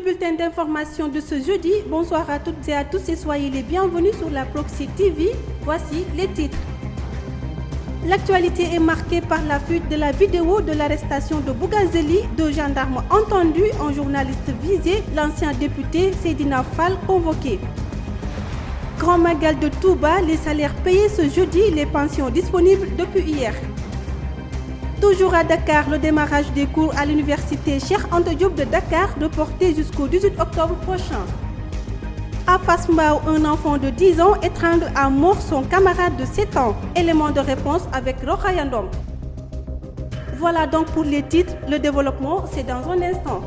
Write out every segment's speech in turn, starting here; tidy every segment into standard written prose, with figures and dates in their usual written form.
bulletin d'information de ce jeudi. Bonsoir à toutes et à tous et soyez les bienvenus sur la Proxi TV. Voici les titres. L'actualité est marquée par la fuite de la vidéo de l'arrestation de Bougazeli, deux gendarmes entendus, un journaliste visé, l'ancien député Seydina Fall convoqué. Grand Magal de Touba, les salaires payés ce jeudi, les pensions disponibles depuis hier. Toujours à Dakar, le démarrage des cours à l'université Cheikh Anta Diop de Dakar reporté jusqu'au 18 octobre prochain. À Fass Mbao, un enfant de 10 ans étrangle à mort son camarade de 7 ans. Élément de réponse avec Rokhaya Ndom. Voilà donc pour les titres. Le développement, c'est dans un instant.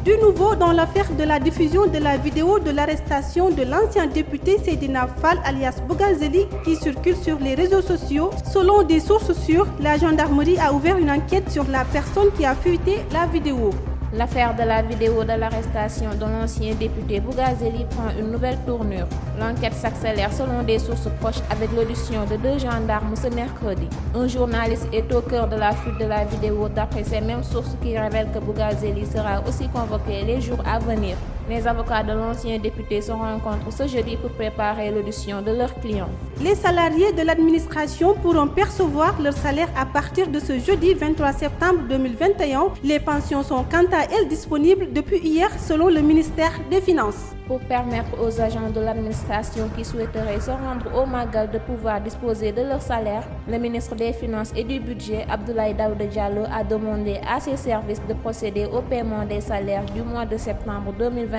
Du nouveau dans l'affaire de la diffusion de la vidéo de l'arrestation de l'ancien député Seydina Fall alias Bougazeli qui circule sur les réseaux sociaux. Selon des sources sûres, la gendarmerie a ouvert une enquête sur la personne qui a fuité la vidéo. L'affaire de la vidéo de l'arrestation de l'ancien député Bougazeli prend une nouvelle tournure. L'enquête s'accélère selon des sources proches avec l'audition de deux gendarmes ce mercredi. Un journaliste est au cœur de la fuite de la vidéo d'après ces mêmes sources qui révèlent que Bougazeli sera aussi convoqué les jours à venir. Les avocats de l'ancien député se rencontrent ce jeudi pour préparer l'audition de leurs clients. Les salariés de l'administration pourront percevoir leur salaire à partir de ce jeudi 23 septembre 2021. Les pensions sont quant à elles disponibles depuis hier selon le ministère des Finances. Pour permettre aux agents de l'administration qui souhaiteraient se rendre au Magal de pouvoir disposer de leur salaire, le ministre des Finances et du Budget, Abdoulaye Daouda Diallo, a demandé à ses services de procéder au paiement des salaires du mois de septembre 2021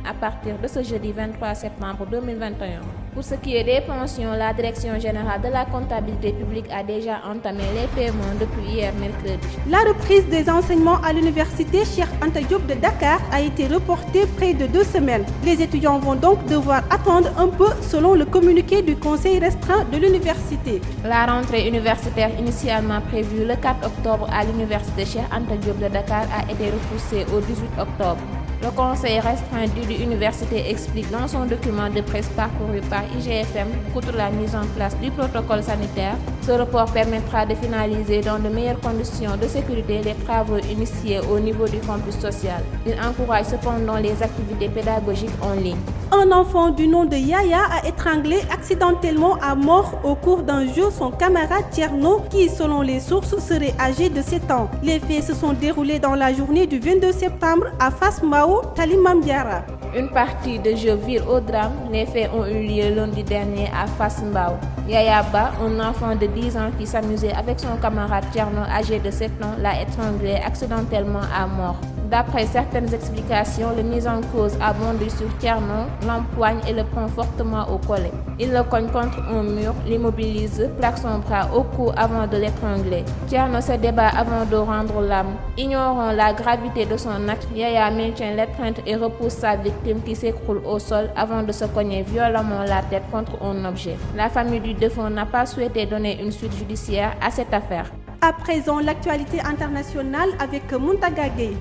à partir de ce jeudi 23 septembre 2021. Pour ce qui est des pensions, la Direction générale de la comptabilité publique a déjà entamé les paiements depuis hier mercredi. La reprise des enseignements à l'université Cheikh Anta Diop de Dakar a été reportée près de 2 semaines. Les étudiants vont donc devoir attendre un peu selon le communiqué du conseil restreint de l'université. La rentrée universitaire initialement prévue le 4 octobre à l'université Cheikh Anta Diop de Dakar a été repoussée au 18 octobre. Le conseil restreint de l'université explique dans son document de presse parcouru par IGFM qu'outre la mise en place du protocole sanitaire, ce report permettra de finaliser dans de meilleures conditions de sécurité les travaux initiés au niveau du campus social. Il encourage cependant les activités pédagogiques en ligne. Un enfant du nom de Yaya a étranglé accidentellement à mort au cours d'un jeu son camarade Tierno qui, selon les sources, serait âgé de 7 ans. Les faits se sont déroulés dans la journée du 22 septembre à Fass Mbao, Tali Mame Diarra. Une partie de jeu vire au drame. Les faits ont eu lieu lundi dernier à Fass Mbao. Yaya Ba, un enfant de 10 ans qui s'amusait avec son camarade Tierno âgé de 7 ans, l'a étranglé accidentellement à mort. D'après certaines explications, le mis en cause a bondi sur Tierno, l'empoigne et le prend fortement au collet. Il le cogne contre un mur, l'immobilise, plaque son bras au cou avant de l'étrangler. Tierno se débat avant de rendre l'âme. Ignorant la gravité de son acte, Yaya maintient l'étreinte et repousse sa victime qui s'écroule au sol avant de se cogner violemment la tête contre un objet. La famille du défunt n'a pas souhaité donner une suite judiciaire à cette affaire. À présent, l'actualité internationale avec Muntaga Gueye.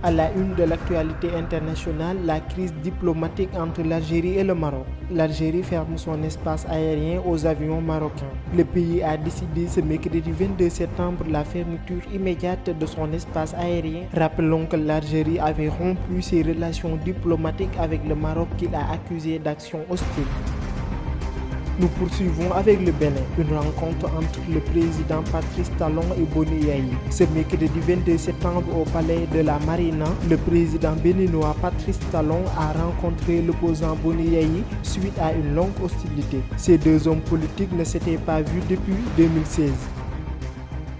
À la une de l'actualité internationale, la crise diplomatique entre l'Algérie et le Maroc. L'Algérie ferme son espace aérien aux avions marocains. Le pays a décidé ce mercredi 22 septembre la fermeture immédiate de son espace aérien. Rappelons que l'Algérie avait rompu ses relations diplomatiques avec le Maroc qu'il a accusé d'actions hostiles. Nous poursuivons avec le Bénin, une rencontre entre le président Patrice Talon et Boni Yayi. Ce mercredi 22 septembre au palais de la Marina, le président béninois Patrice Talon a rencontré l'opposant Boni Yayi suite à une longue hostilité. Ces deux hommes politiques ne s'étaient pas vus depuis 2016.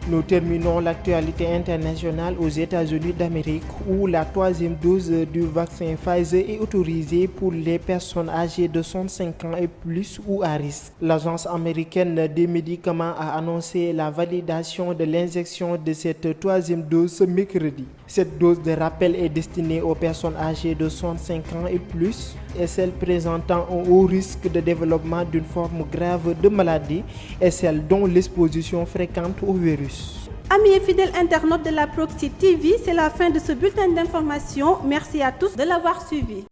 Nous terminons l'actualité internationale aux États-Unis d'Amérique où la 3e dose du vaccin Pfizer est autorisée pour les personnes âgées de 65 ans et plus ou à risque. L'agence américaine des médicaments a annoncé la validation de l'injection de cette 3e dose ce mercredi. Cette dose de rappel est destinée aux personnes âgées de 65 ans et plus et celles présentant un haut risque de développement d'une forme grave de maladie et celles dont l'exposition fréquente au virus. Amis et fidèles internautes de la Proxi TV, c'est la fin de ce bulletin d'information. Merci à tous de l'avoir suivi.